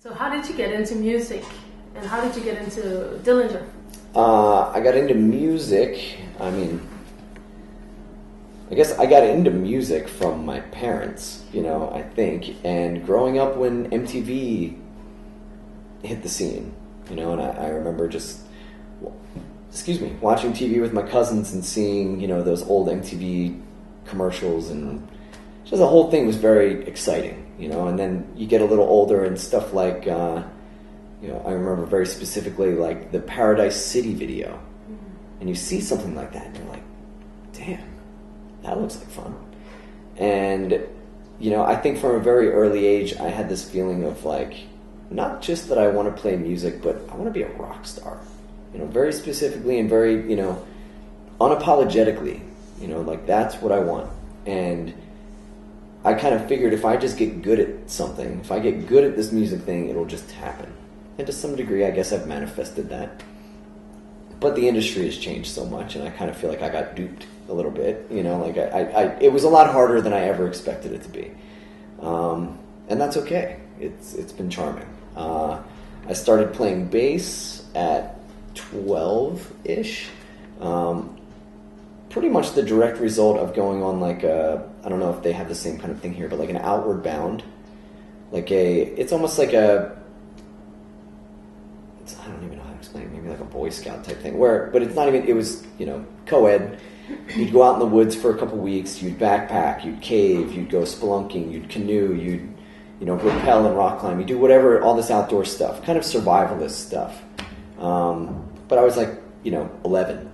So how did you get into music, and how did you get into Dillinger? I got into music, I guess I got into music from my parents, I think, and growing up when MTV hit the scene, and I remember just, watching TV with my cousins and seeing, those old MTV commercials, and just the whole thing was very exciting, and then you get a little older and stuff like, I remember very specifically like the Paradise City video, and you see something like that and you're like, damn, that looks like fun. And, I think from a very early age I had this feeling of like, not just that I want to play music, but I want to be a rock star, very specifically and very, unapologetically, like that's what I want. And I kind of figured if I just get good at something, if I get good at this music thing, it'll just happen. And to some degree, I guess I've manifested that. But the industry has changed so much, and I kind of feel like I got duped a little bit. It was a lot harder than I ever expected it to be. And that's okay. It's been charming. I started playing bass at 12-ish. Pretty much the direct result of going on like I don't know if they have the same kind of thing here, but like an Outward Bound. It's almost like I don't even know how to explain it, maybe like a Boy Scout type thing, but it's not even, it was, co-ed. You'd go out in the woods for a couple weeks, you'd backpack, you'd cave, you'd go spelunking, you'd canoe, you'd, rappel and rock climb, you do whatever, all this outdoor stuff, kind of survivalist stuff. But I was like, 11.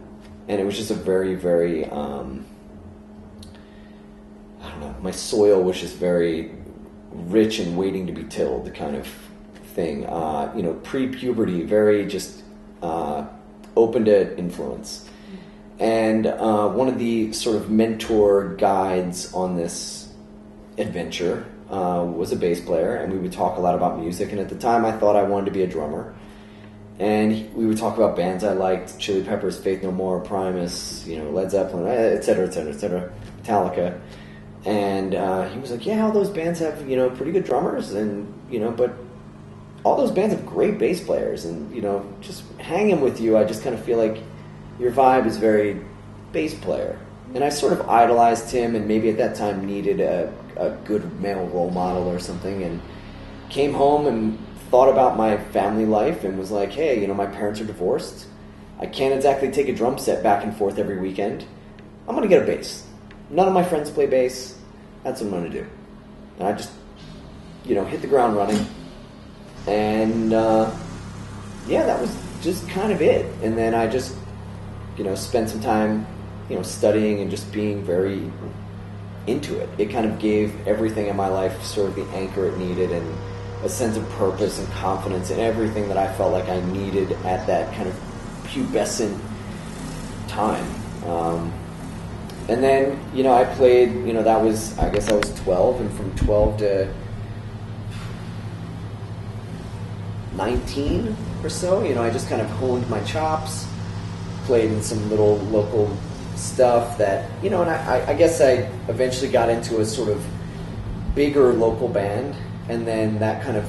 And it was just a very, very, I don't know, my soil was just very rich and waiting to be tilled kind of thing. Pre-puberty, very just open to influence. And one of the sort of mentor guides on this adventure was a bass player, and we would talk a lot about music. And at the time, I thought I wanted to be a drummer. And we would talk about bands I liked: Chili Peppers, Faith No More, Primus, Led Zeppelin, et cetera, Metallica. And he was like, yeah, all those bands have, pretty good drummers, and, but all those bands have great bass players. And, just hanging with you, I just kind of feel like your vibe is very bass player. And I sort of idolized him, and maybe at that time needed a good male role model or something, and came home and thought about my family life and was like, hey, my parents are divorced. I can't exactly take a drum set back and forth every weekend. I'm going to get a bass. None of my friends play bass. That's what I'm going to do. And I just, hit the ground running. And, that was just kind of it. And then I just, spent some time, studying and just being very into it. It kind of gave everything in my life sort of the anchor it needed, and a sense of purpose and confidence and everything that I felt like I needed at that kind of pubescent time. And then, I played, I guess I was 12, and from 12 to 19 or so, I just kind of honed my chops, played in some little local stuff that, and I guess I eventually got into a sort of bigger local band. And then that kind of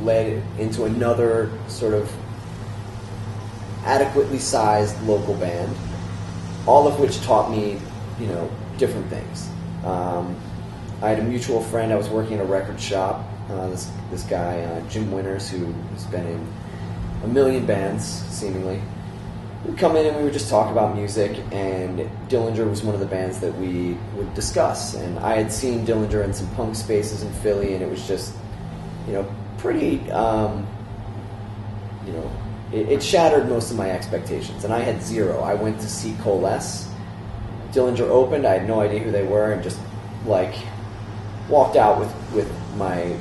led into another sort of adequately sized local band, all of which taught me, different things. I had a mutual friend. I was working at a record shop. This guy, Jim Winters, who has been in a million bands, seemingly. We'd come in and we would just talk about music, and Dillinger was one of the bands that we would discuss. And I had seen Dillinger in some punk spaces in Philly, and it was just, pretty, it shattered most of my expectations, and I had zero. I went to see Coalesce. Dillinger opened. I had no idea who they were, and just, walked out with my,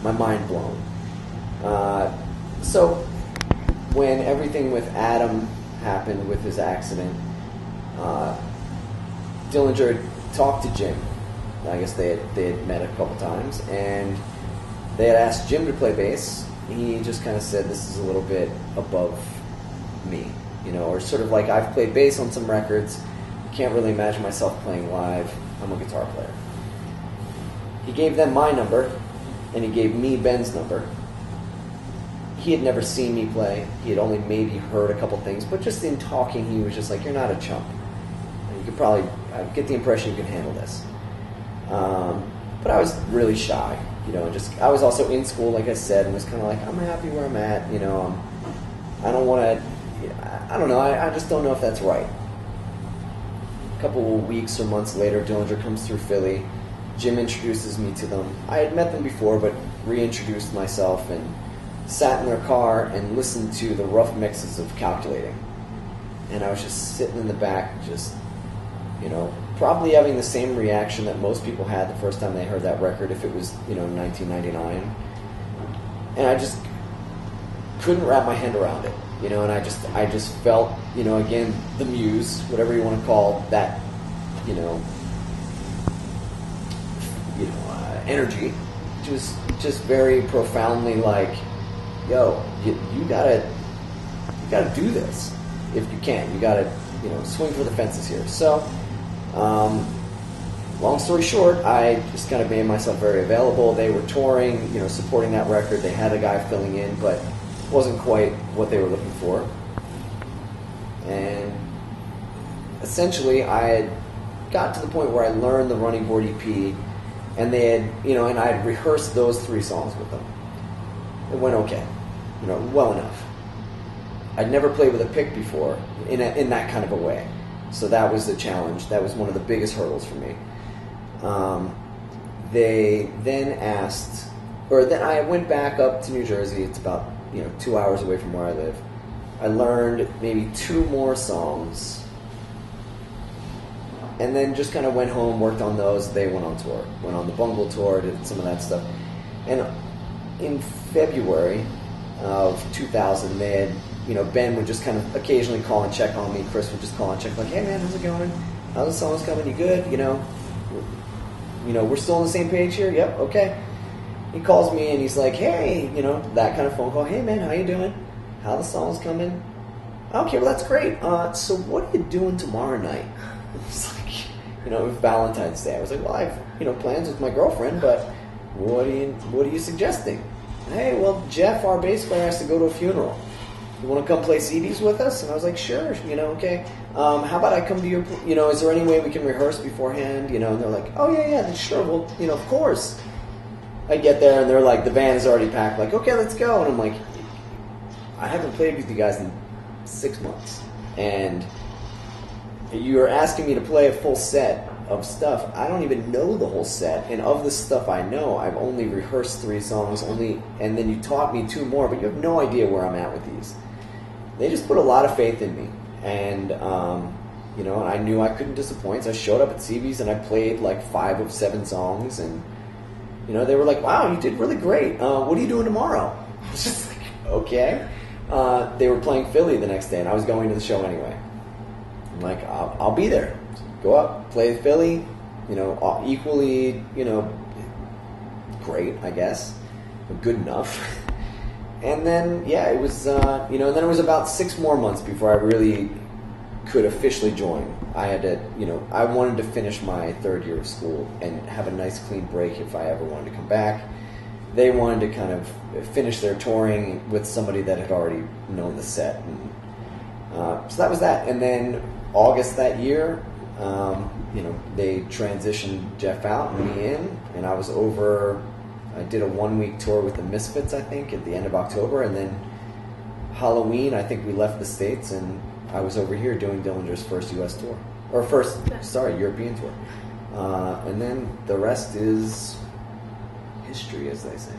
my mind blown. So when everything with Adam happened with his accident, Dillinger talked to Jim. I guess they had met a couple times, and they had asked Jim to play bass. He just kind of said, this is a little bit above me, or sort of like, I've played bass on some records, can't really imagine myself playing live, I'm a guitar player. He gave them my number, and he gave me Ben's number. He had never seen me play. He had only maybe heard a couple things, but just in talking, he was just like, "You're not a chump. You could probably I get the impression you can handle this." But I was really shy, just I was also in school, like I said, and was kind of like, I'm happy where I'm at, I don't want to, I don't know, I just don't know if that's right. A couple of weeks or months later, Dillinger comes through Philly. Jim introduces me to them. I had met them before, but reintroduced myself and sat in their car and listened to the rough mixes of Calculating. And I was just sitting in the back, just, probably having the same reaction that most people had the first time they heard that record, if it was, 1999. And I just couldn't wrap my head around it, and I just felt, again, the muse, whatever you want to call that, energy, just very profoundly like, yo, you gotta do this if you can. You gotta, swing for the fences here. So, long story short, I just kind of made myself very available. They were touring, supporting that record. They had a guy filling in, but wasn't quite what they were looking for. And essentially, I had got to the point where I learned the Running Board EP, and they had, and I had rehearsed those 3 songs with them. It went okay, well enough. I'd never played with a pick before in that kind of a way. So that was the challenge. That was one of the biggest hurdles for me. They then asked, then I went back up to New Jersey. It's about 2 hours away from where I live. I learned maybe 2 more songs, and then just kind of went home, worked on those. They went on tour, went on the Bungle tour, did some of that stuff. And in February of 2000, they had, Ben would just kind of occasionally call and check on me. Chris would just call and check, like, "Hey man, how's it going? How's the songs coming? You good? We're still on the same page here? Yep, okay." He calls me and he's like, "Hey," that kind of phone call. "Hey man, how you doing? How the songs coming?" "Okay, well that's great. So what are you doing tomorrow night?" It's like, it was Valentine's Day. I was like, "Well, I've plans with my girlfriend, but what are you suggesting?" "Hey, well, Jeff, our bass player, has to go to a funeral. You want to come play CDs with us?" And I was like, "Sure, okay. How about I come to your, is there any way we can rehearse beforehand?" And they're like, "Oh yeah, sure. Well, of course." I get there and they're like, the band is already packed. Like, "Okay, let's go." And I'm like, I haven't played with you guys in 6 months, and you're asking me to play a full set of stuff. I don't even know the whole set, and of the stuff I know, I've only rehearsed 3 songs, and then you taught me 2 more, but you have no idea where I'm at with these. They just put a lot of faith in me, and I knew I couldn't disappoint. So I showed up at CB's and I played like 5 of 7 songs, and they were like, "Wow, you did really great. What are you doing tomorrow?" I was just like, "Okay." They were playing Philly the next day, and I was going to the show anyway. I'm like, I'll be there. Go up, play Philly, equally, great, I guess, but good enough. And then, it was, and then it was about 6 more months before I really could officially join. I had to, I wanted to finish my 3rd year of school and have a nice clean break if I ever wanted to come back. They wanted to kind of finish their touring with somebody that had already known the set. And, so that was that. And then August that year, they transitioned Jeff out and me in, and I was over. I did a 1-week tour with the Misfits, I think, at the end of October, and then Halloween, I think we left the States, and I was over here doing Dillinger's first U.S. tour, or European tour, and then the rest is history, as they say.